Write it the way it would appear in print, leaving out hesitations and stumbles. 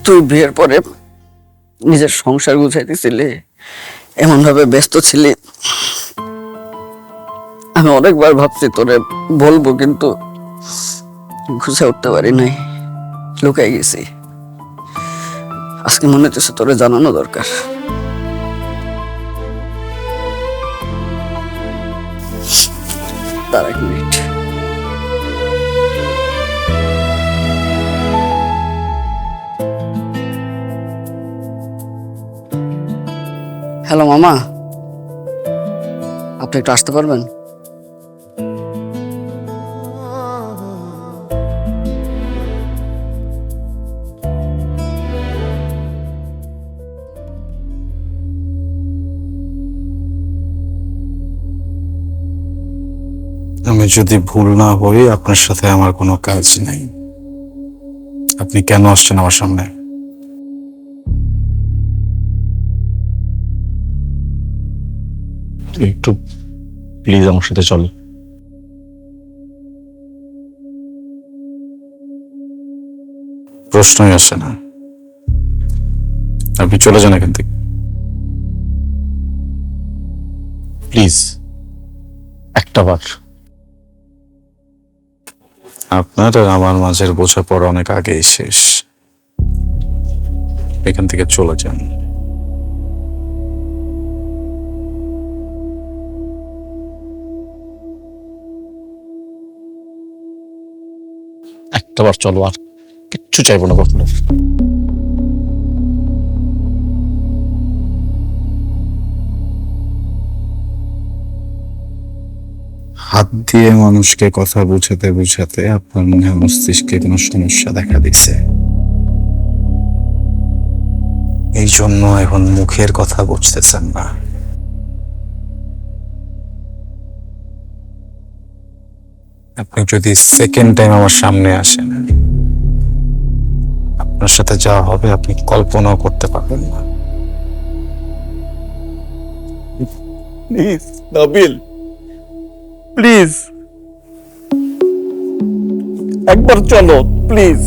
তুই বিয়ের পরে নিজের সংসার গুছাইতেছিলি, এমন ভাবে ব্যস্ত ছিলি, আমি অনেকবার ভাবছি তোরে বলবো, কিন্তু গুছে উঠতে পারি নাই, লুকাই গেছি। আজকে মনে হচ্ছে তোরে জানানো দরকার। তার এক মিনিট। হ্যালো মামা, আপনি একটু আসতে পারবেন? আমি যদি ভুল না হই, আপনার সাথে আমার কোনো কাজ নেই। আপনি কেন আসছেন আমার সামনে? একটু প্লিজ আমার সাথে চল। প্রশ্নই আসে না। আপনি চলে যান এখান থেকে প্লিজ একটা বার। আপনার আর আমার মাঝের বোঝাপড়া অনেক আগেই শেষ। এখান থেকে চলে যান। একটা বার চলো, আর কিচ্ছু চাইবো না কখনো। হাত দিয়ে মানুষকে কথা বুঝাতে বুঝাতে আপনার মনে হয় মস্তিষ্কে কোনো সমস্যা দেখা দিচ্ছে। এই জন্য এখন মুখের কথা বুঝতেছেন না। আপনি যদি সেকেন্ড টাইম আমার সামনে আসেন, আপনার সাথে যা হবে আপনি কল্পনাও করতে পারবেন না। প্লিজ নাবিল, প্লিজ একবার চলো প্লিজ।